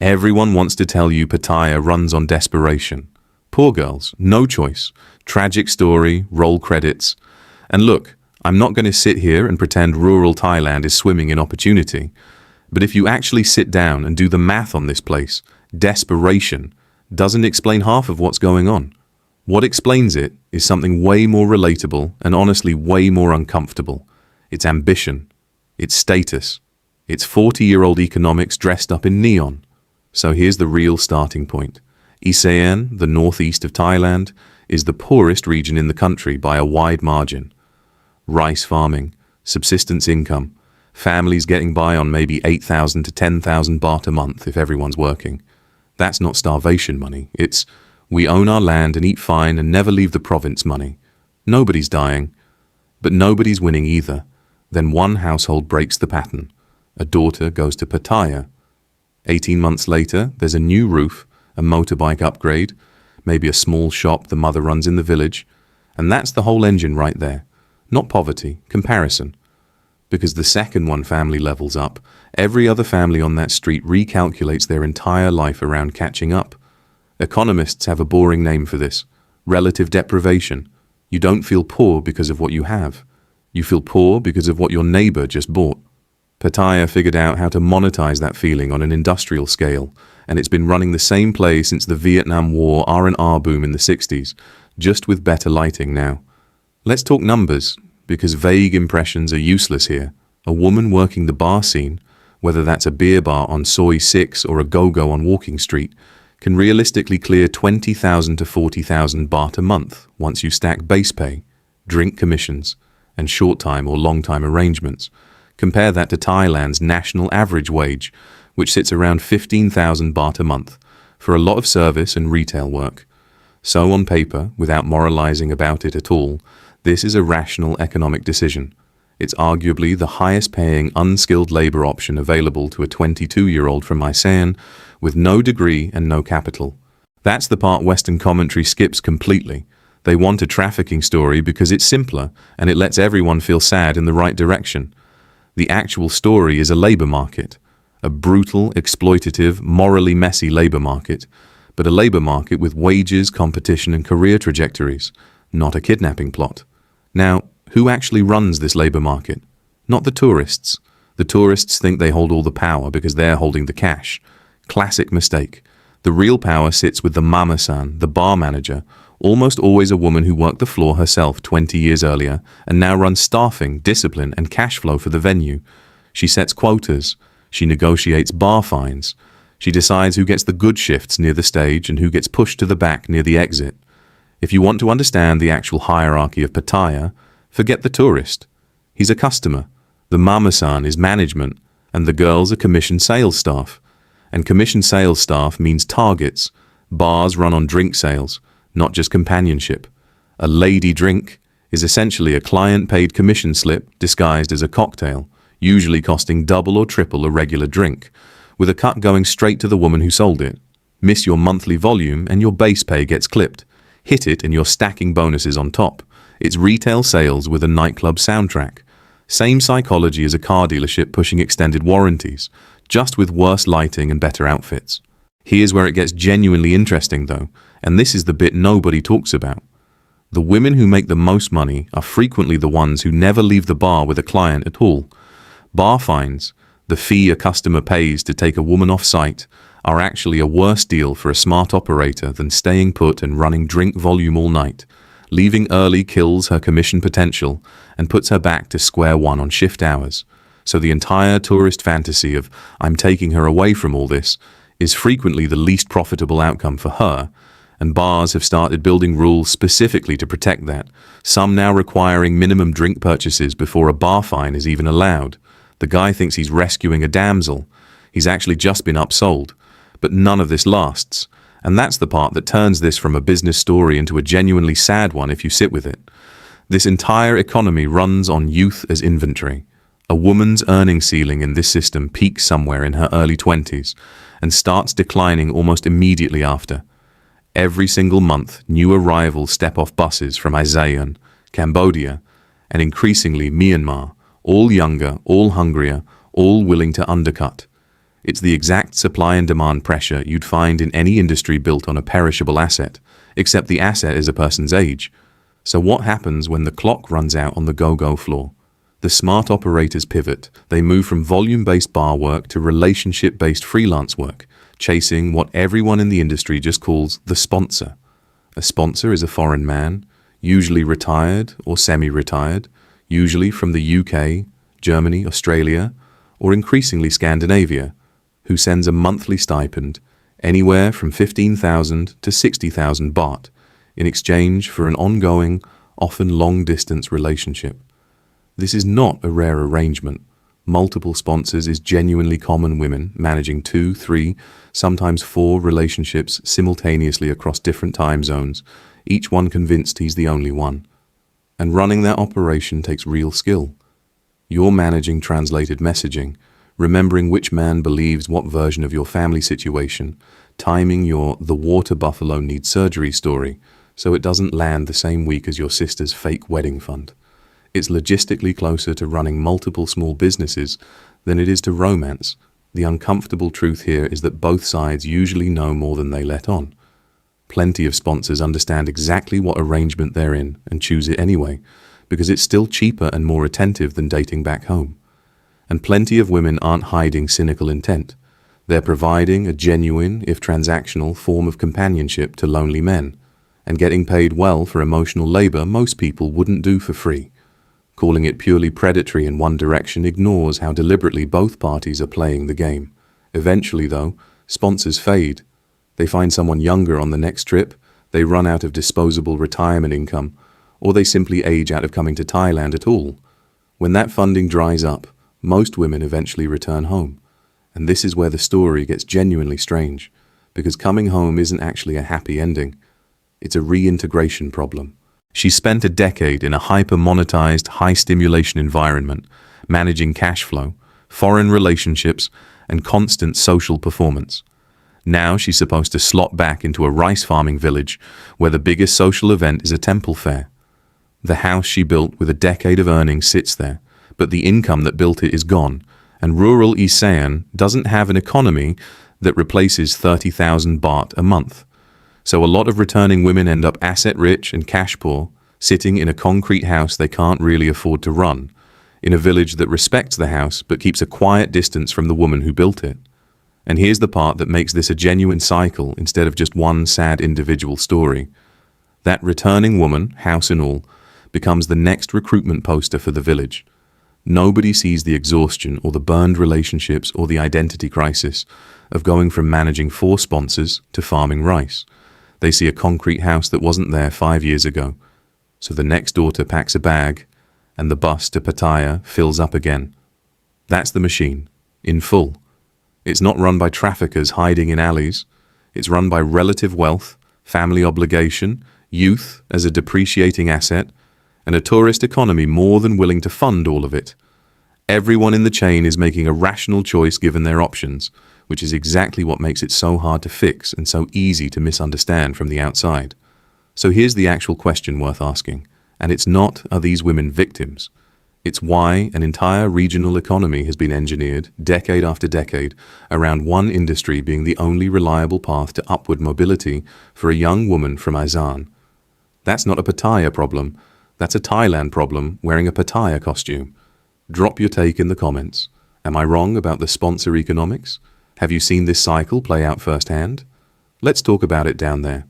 Everyone wants to tell you Pattaya runs on desperation. Poor girls, no choice. Tragic story, roll credits. And look, I'm not going to sit here and pretend rural Thailand is swimming in opportunity. But if you actually sit down and do the math on this place, desperation doesn't explain half of what's going on. What explains it is something way more relatable and honestly way more uncomfortable. It's ambition. It's status. It's 40-year-old economics dressed up in neon. So here's the real starting point. Isean, the northeast of Thailand, is the poorest region in the country by a wide margin. Rice farming, subsistence income, families getting by on maybe 8,000 to 10,000 baht a month if everyone's working. That's not starvation money. It's we own our land and eat fine and never leave the province money. Nobody's dying, but nobody's winning either. Then one household breaks the pattern. A daughter goes to Pattaya. 18 months later, there's a new roof, a motorbike upgrade, maybe a small shop the mother runs in the village, and that's the whole engine right there. Not poverty, comparison. Because the second one family levels up, every other family on that street recalculates their entire life around catching up. Economists have a boring name for this: relative deprivation. You don't feel poor because of what you have. You feel poor because of what your neighbor just bought. Pattaya figured out how to monetize that feeling on an industrial scale, and it's been running the same play since the Vietnam War R&R boom in the 60s, just with better lighting now. Let's talk numbers, because vague impressions are useless here. A woman working the bar scene, whether that's a beer bar on Soi 6 or a go-go on Walking Street, can realistically clear 20,000 to 40,000 baht a month once you stack base pay, drink commissions, and short-time or long-time arrangements. Compare that to Thailand's national average wage, which sits around 15,000 baht a month, for a lot of service and retail work. So on paper, without moralizing about it at all, this is a rational economic decision. It's arguably the highest paying unskilled labor option available to a 22-year-old from Isean with no degree and no capital. That's the part Western commentary skips completely. They want a trafficking story because it's simpler and it lets everyone feel sad in the right direction. The actual story is a labor market, a brutal, exploitative, morally messy labor market, but a labor market with wages, competition and career trajectories, not a kidnapping plot. Now, who actually runs this labor market? Not the tourists. The tourists think they hold all the power because they're holding the cash. Classic mistake. The real power sits with the mama-san, the bar manager, almost always a woman who worked the floor herself 20 years earlier and now runs staffing, discipline and cash flow for the venue. She sets quotas. She negotiates bar fines. She decides who gets the good shifts near the stage and who gets pushed to the back near the exit. If you want to understand the actual hierarchy of Pattaya, forget the tourist. He's a customer. The mama-san is management, and the girls are commission sales staff. And commission sales staff means targets. Bars run on drink sales, not just companionship. A lady drink is essentially a client-paid commission slip disguised as a cocktail, usually costing double or triple a regular drink, with a cut going straight to the woman who sold it. Miss your monthly volume and your base pay gets clipped. Hit it and you're stacking bonuses on top. It's retail sales with a nightclub soundtrack. Same psychology as a car dealership pushing extended warranties, just with worse lighting and better outfits. Here's where it gets genuinely interesting though, and this is the bit nobody talks about. The women who make the most money are frequently the ones who never leave the bar with a client at all. Bar fines, the fee a customer pays to take a woman off site, are actually a worse deal for a smart operator than staying put and running drink volume all night. Leaving early kills her commission potential and puts her back to square one on shift hours. So the entire tourist fantasy of "I'm taking her away from all this" is frequently the least profitable outcome for her, and bars have started building rules specifically to protect that, some now requiring minimum drink purchases before a bar fine is even allowed. The guy thinks he's rescuing a damsel. He's actually just been upsold. But none of this lasts. And that's the part that turns this from a business story into a genuinely sad one if you sit with it. This entire economy runs on youth as inventory. A woman's earning ceiling in this system peaks somewhere in her early 20s and starts declining almost immediately after. Every single month, new arrivals step off buses from ASEAN, Cambodia, and increasingly Myanmar, all younger, all hungrier, all willing to undercut. It's the exact supply and demand pressure you'd find in any industry built on a perishable asset, except the asset is a person's age. So what happens when the clock runs out on the go-go floor? The smart operators pivot. They move from volume-based bar work to relationship-based freelance work, chasing what everyone in the industry just calls the sponsor. A sponsor is a foreign man, usually retired or semi-retired, usually from the UK, Germany, Australia, or increasingly Scandinavia, who sends a monthly stipend, anywhere from 15,000 to 60,000 baht, in exchange for an ongoing, often long-distance relationship. This is not a rare arrangement. Multiple sponsors is genuinely common. Women managing 2, 3, sometimes 4 relationships simultaneously across different time zones, each one convinced he's the only one. And running that operation takes real skill. You're managing translated messaging, remembering which man believes what version of your family situation, timing your "the water buffalo needs surgery" story so it doesn't land the same week as your sister's fake wedding fund. It's logistically closer to running multiple small businesses than it is to romance. The uncomfortable truth here is that both sides usually know more than they let on. Plenty of sponsors understand exactly what arrangement they're in and choose it anyway, because it's still cheaper and more attentive than dating back home. And plenty of women aren't hiding cynical intent. They're providing a genuine, if transactional, form of companionship to lonely men, and getting paid well for emotional labor most people wouldn't do for free. Calling it purely predatory in one direction ignores how deliberately both parties are playing the game. Eventually, though, sponsors fade. They find someone younger on the next trip, they run out of disposable retirement income, or they simply age out of coming to Thailand at all. When that funding dries up, most women eventually return home. And this is where the story gets genuinely strange, because coming home isn't actually a happy ending. It's a reintegration problem. She spent a decade in a hyper-monetized, high-stimulation environment, managing cash flow, foreign relationships, and constant social performance. Now she's supposed to slot back into a rice farming village where the biggest social event is a temple fair. The house she built with a decade of earnings sits there, but the income that built it is gone, and rural Isean doesn't have an economy that replaces 30,000 baht a month. So a lot of returning women end up asset-rich and cash-poor, sitting in a concrete house they can't really afford to run, in a village that respects the house but keeps a quiet distance from the woman who built it. And here's the part that makes this a genuine cycle instead of just one sad individual story. That returning woman, house and all, becomes the next recruitment poster for the village. Nobody sees the exhaustion or the burned relationships or the identity crisis of going from managing 4 sponsors to farming rice. They see a concrete house that wasn't there 5 years ago. So the next daughter packs a bag, and the bus to Pattaya fills up again. That's the machine, in full. It's not run by traffickers hiding in alleys. It's run by relative wealth, family obligation, youth as a depreciating asset, and a tourist economy more than willing to fund all of it. Everyone in the chain is making a rational choice given their options, which is exactly what makes it so hard to fix and so easy to misunderstand from the outside. So here's the actual question worth asking, and it's not, are these women victims? It's why an entire regional economy has been engineered, decade after decade, around one industry being the only reliable path to upward mobility for a young woman from Isan. That's not a Pattaya problem, that's a Thailand problem wearing a Pattaya costume. Drop your take in the comments. Am I wrong about the sponsor economics? Have you seen this cycle play out firsthand? Let's talk about it down there.